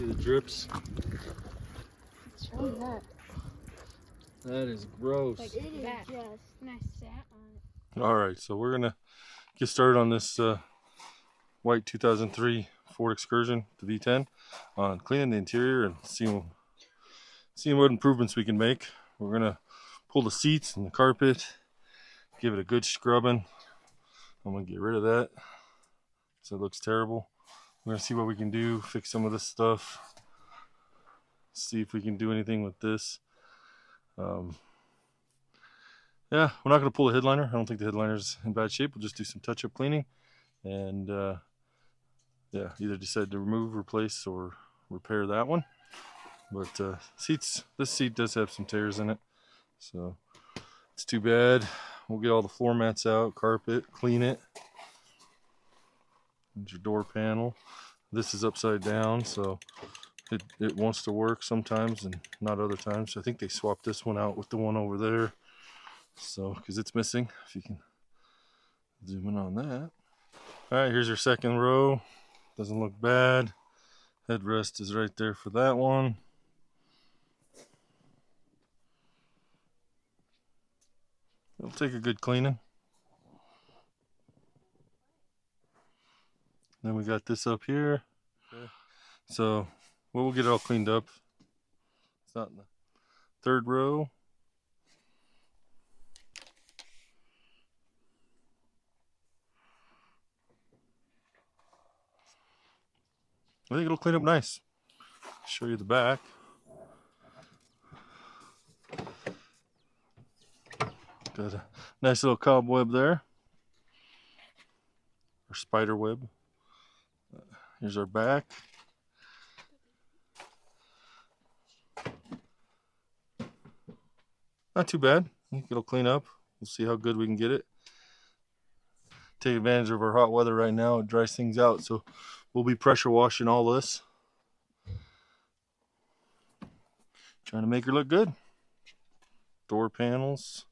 See the drips? What is that? That is gross. Like, it is just nice sat on it. All right, so we're gonna get started on this white 2003 Ford Excursion, the V10, on cleaning the interior and seeing what improvements we can make. We're gonna pull the seats and the carpet, give it a good scrubbing. I'm gonna get rid of that, so it looks terrible. We're gonna see what we can do, fix some of this stuff, see if we can do anything with this. Yeah, we're not going to pull the headliner. I don't think the headliner's in bad shape. We'll just do some touch-up cleaning and yeah, either decide to remove, replace, or repair that one. But this seat does have some tears in it, so it's too bad. We'll get all the floor mats out, carpet, clean it. There's your door panel. This is upside down, so it wants to work sometimes and not other times. I think they swapped this one out with the one over there. So, because it's missing, if you can zoom in on that. All right, here's your second row. Doesn't look bad. Headrest is right there for that one. It'll take a good cleaning. Then we got this up here. Okay. So, we'll get it all cleaned up. It's not in the third row. I think it'll clean up nice. Show you the back. Got a nice little cobweb there, or spider web. Here's our back. Not too bad. I think it'll clean up. We'll see how good we can get it. Take advantage of our hot weather right now. It dries things out, so we'll be pressure washing all this. Trying to make her look good. Door panels.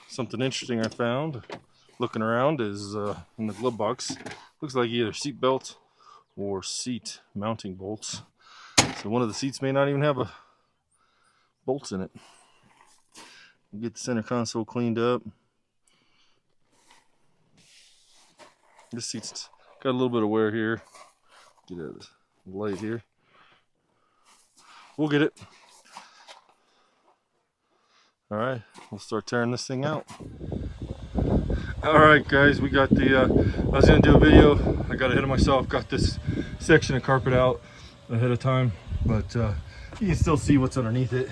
Something interesting I found looking around is in the glove box. Looks like either seat belt or seat mounting bolts. So one of the seats may not even have a bolts in it. We'll get the center console cleaned up. This seat's got a little bit of wear here. Get out of the light here. We'll get it. All right, we'll start tearing this thing out. All right, guys, we got the, I was gonna do a video. I got ahead of myself, got this section of carpet out ahead of time, but you can still see what's underneath it.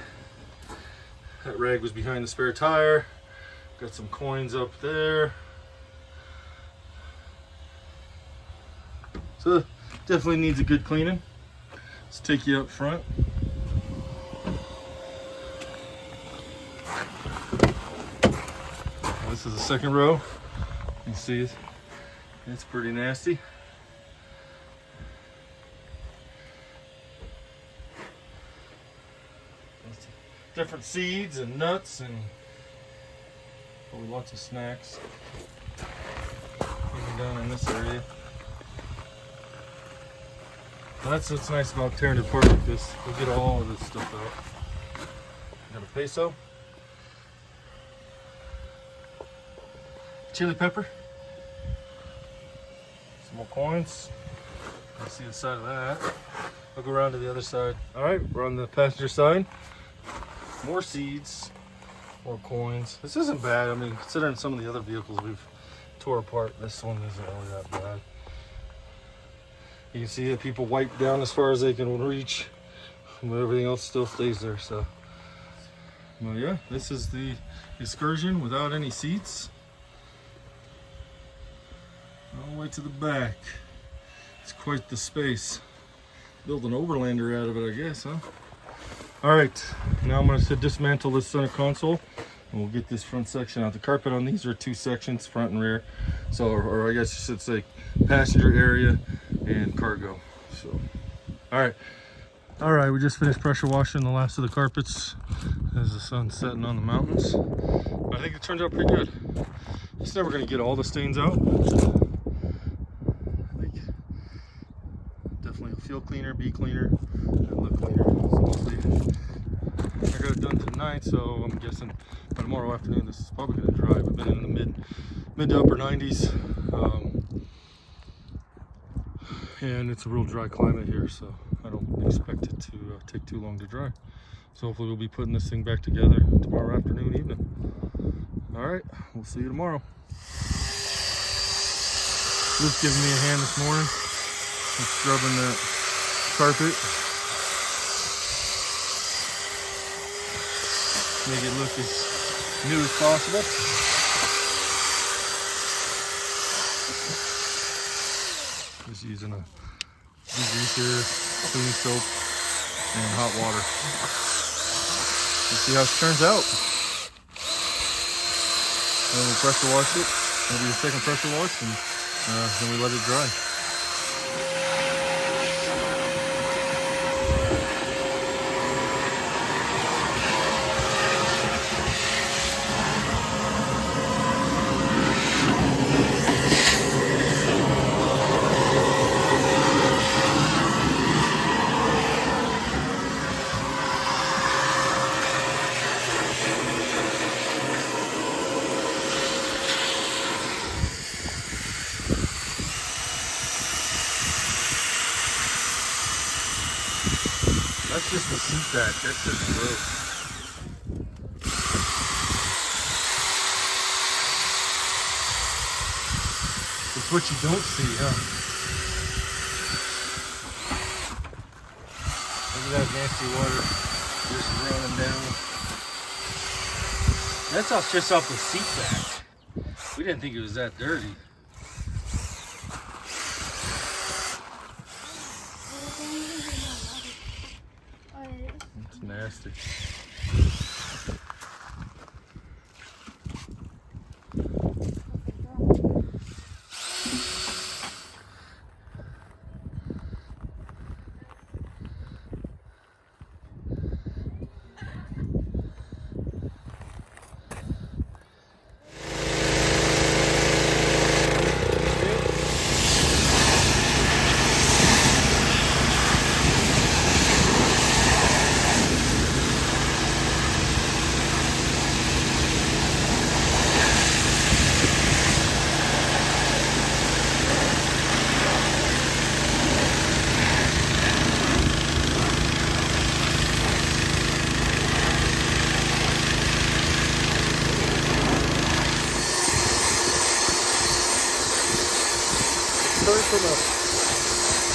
That rag was behind the spare tire. Got some coins up there. So definitely needs a good cleaning. Let's take you up front. This is the second row. You can see it's pretty nasty. Different seeds and nuts and probably lots of snacks. Even down in this area. So that's what's nice about tearing it apart like this. We'll get all of this stuff out. Got a peso. Chili pepper. Some more coins. You see the side of that. I'll go around to the other side. All right, we're on the passenger side. More seeds, more coins. This isn't bad. I mean, considering some of the other vehicles we've tore apart, this one isn't really that bad. You can see that people wipe down as far as they can reach, but everything else still stays there. So, well, yeah, this is the Excursion without any seats. All the way to the back. It's quite the space. Build an overlander out of it, I guess, huh? All right, now I'm going to dismantle this center console and we'll get this front section out. The carpet on these are two sections, front and rear. So, or I guess you should say passenger area and cargo. So, all right, we just finished pressure washing the last of the carpets as the sun's setting on the mountains. I think it turns out pretty good. It's never going to get all the stains out. I think definitely will feel cleaner, be cleaner, and look cleaner. So hopefully I got it done tonight, so I'm guessing by tomorrow afternoon this is probably going to dry. We've been in the mid to upper 90s, and it's a real dry climate here, so I don't expect it to take too long to dry. So hopefully we'll be putting this thing back together tomorrow afternoon, evening. All right, we'll see you tomorrow. Luke's giving me a hand this morning. I'm scrubbing that carpet. Make it look as new as possible. Just using a degreaser, cleaning soap, and hot water. Let's see how it turns out. Then we'll pressure wash it. Maybe a second pressure wash, and then we let it dry. That's just the seat back. That's just gross. It's what you don't see, huh? Look at that nasty water just running down. That's just off the seat back. We didn't think it was that dirty. It's nasty.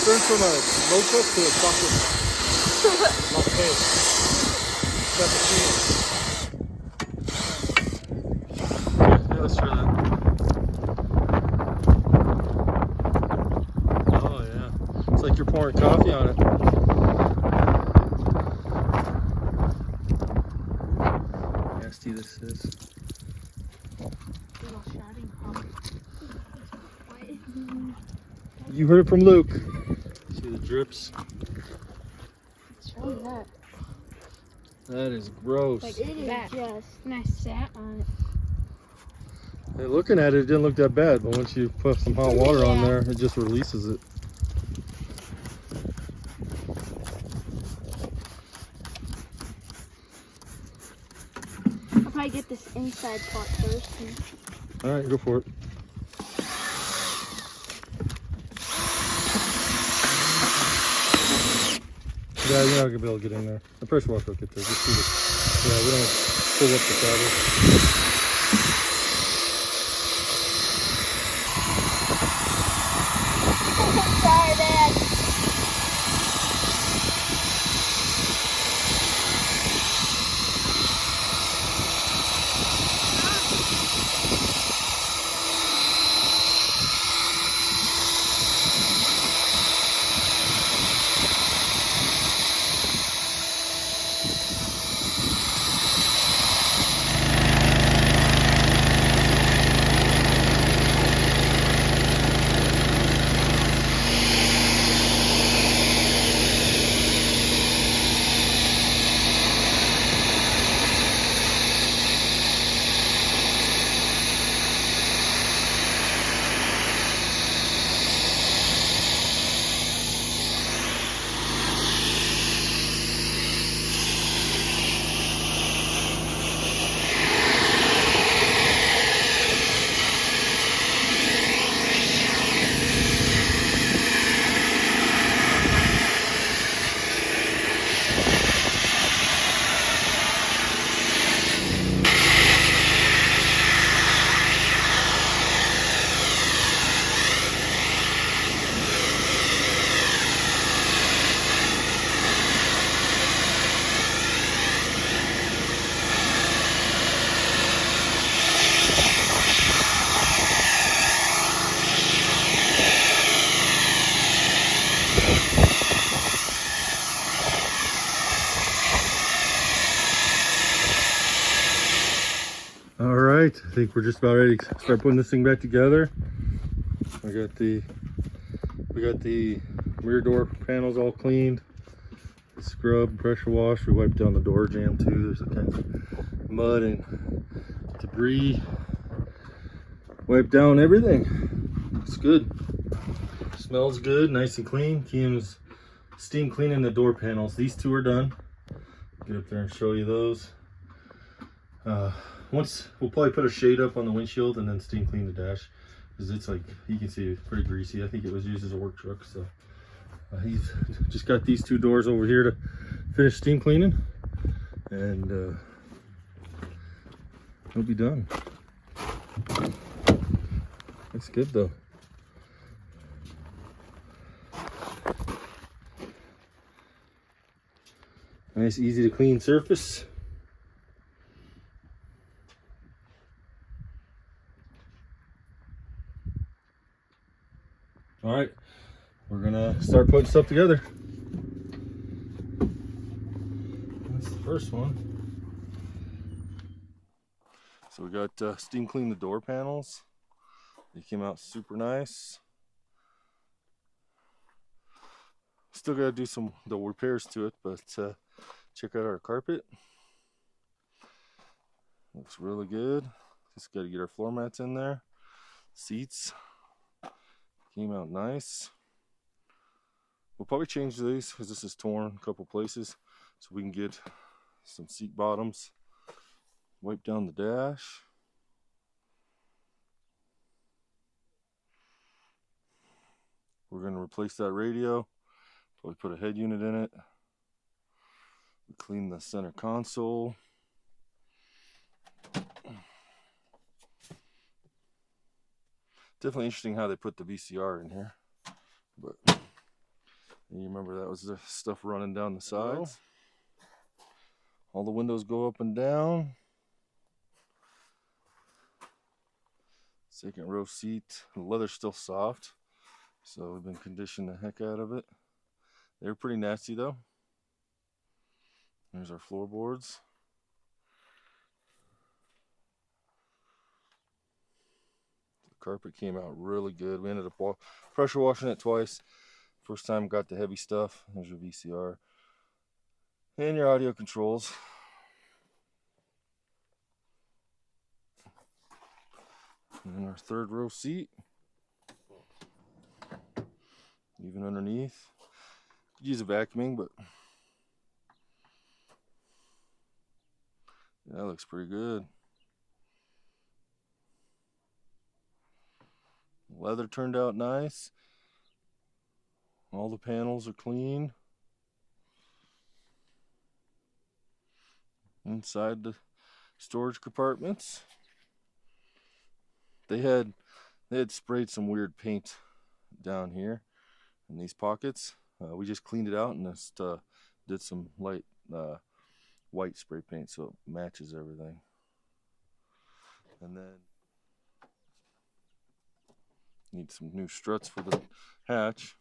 Turn from a mocha to a chocolate latte. Cappuccino. Yeah, let's try that. Oh yeah, it's like you're pouring coffee on it. Nasty this is. You heard it from Luke. See the drips? What is that? That is gross. Like, it is just nice sat on it. Hey, looking at it, it didn't look that bad, but once you put some hot water on there, it just releases it. I'll probably get this inside part first. All right, go for it. Yeah, you're not gonna be able to get in there. The pressure washer will get there. Just see the. Yeah, we don't pull up the saddle. Sorry, Dad. right, I think we're just about ready to start putting this thing back together. We got the rear door panels all cleaned, scrub, pressure wash. We wiped down the door jamb too. There's a kind of mud and debris. Wiped down everything. Looks good. Smells good, nice and clean. Kiam's steam cleaning the door panels. These two are done. Get up there and show you those. Once we'll probably put a shade up on the windshield and then steam clean the dash, because it's like, you can see, it's pretty greasy. I think it was used as a work truck. So he's just got these two doors over here to finish steam cleaning, and he'll be done. Looks good though. Nice, easy to clean surface. All right, we're gonna start putting stuff together. That's the first one. So we got steam clean the door panels. They came out super nice. Still gotta do some repairs to it, but check out our carpet. Looks really good. Just gotta get our floor mats in there. Seats came out nice. We'll probably change these because this is torn a couple places, so we can get some seat bottoms. Wipe down the dash. We're going to replace that radio. Probably put a head unit in it. Clean the center console. Definitely interesting how they put the VCR in here. But you remember that was the stuff running down the sides. All the windows go up and down. Second row seat. The leather's still soft, so we've been conditioning the heck out of it. They're pretty nasty though. There's our floorboards. The carpet came out really good. We ended up pressure washing it twice. First time got the heavy stuff. There's your VCR and your audio controls. And then our third row seat. Even underneath. Could use a vacuuming, but that looks pretty good. Leather turned out nice. All the panels are clean. Inside the storage compartments, they had sprayed some weird paint down here in these pockets. We just cleaned it out and just did some light white spray paint so it matches everything. And then need some new struts for the hatch.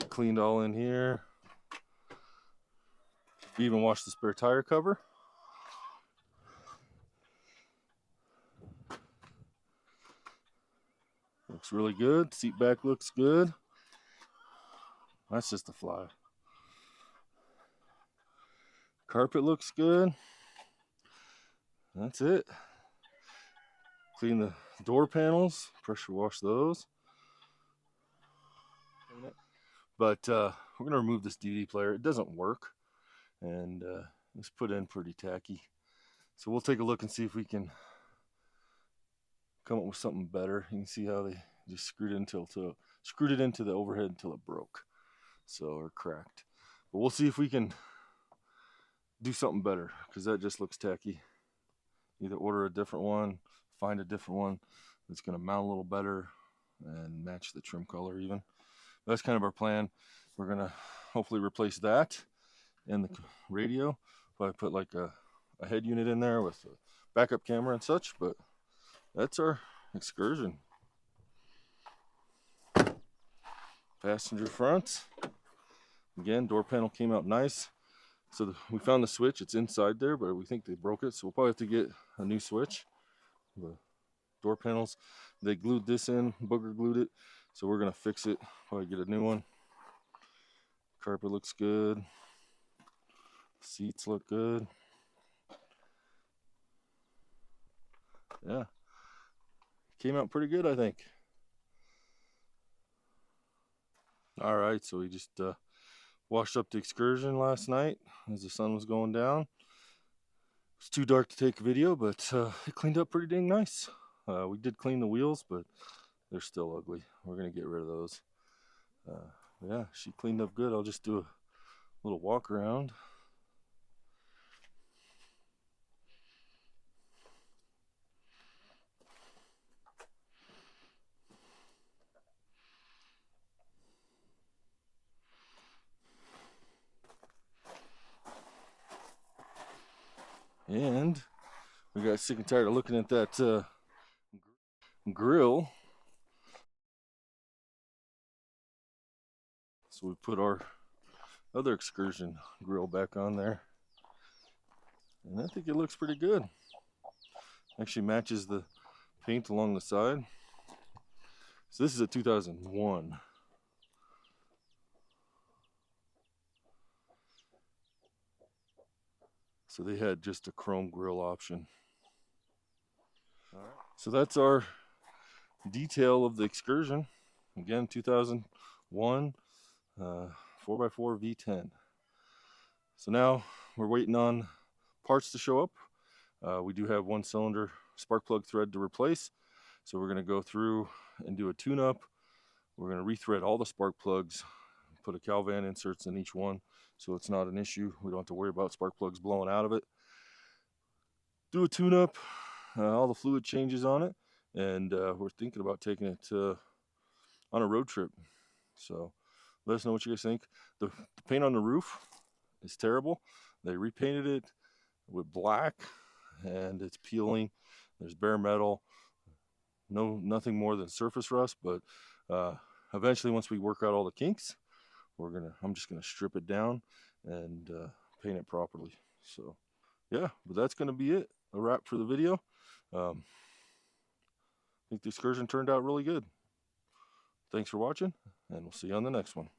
Cleaned all in here. We even washed the spare tire cover. Looks really good. Seat back looks good. That's just a fly. Carpet looks good. That's it. Clean the door panels. Pressure wash those. But we're going to remove this DVD player. It doesn't work. And it's put in pretty tacky. So we'll take a look and see if we can come up with something better. You can see how they just screwed it into the overhead until it broke. Or cracked. But we'll see if we can do something better, because that just looks tacky. Either order a different one, find a different one that's going to mount a little better and match the trim color even. That's kind of our plan. We're going to hopefully replace that and the radio. But I put like a head unit in there with a backup camera and such. But that's our Excursion. Passenger front. Again, door panel came out nice. So we found the switch. It's inside there, but we think they broke it. So we'll probably have to get a new switch. The door panels, they glued this in, booger glued it. So we're gonna fix it, probably get a new one. Carpet looks good. Seats look good. Yeah, came out pretty good, I think. All right, so we just washed up the Excursion last night as the sun was going down. It's too dark to take a video, but it cleaned up pretty dang nice. We did clean the wheels, but they're still ugly. We're gonna get rid of those. Yeah, she cleaned up good. I'll just do a little walk around. And we got sick and tired of looking at that grill. So we put our other Excursion grill back on there. And I think it looks pretty good. Actually matches the paint along the side. So this is a 2001. So they had just a chrome grill option. All right. So that's our detail of the Excursion. Again, 2001 4x4 V10. So now we're waiting on parts to show up. We do have one cylinder spark plug thread to replace. So we're going to go through and do a tune-up. We're going to rethread all the spark plugs, put a Calvan inserts in each one so it's not an issue. We don't have to worry about spark plugs blowing out of it. Do a tune-up, all the fluid changes on it, and we're thinking about taking it on a road trip. So let us know what you guys think. The paint on the roof is terrible. They repainted it with black and it's peeling. There's bare metal. Nothing more than surface rust, but eventually once we work out all the kinks, I'm just gonna strip it down and paint it properly. So yeah, but that's gonna be it. A wrap for the video. I think the Excursion turned out really good. Thanks for watching, and we'll see you on the next one.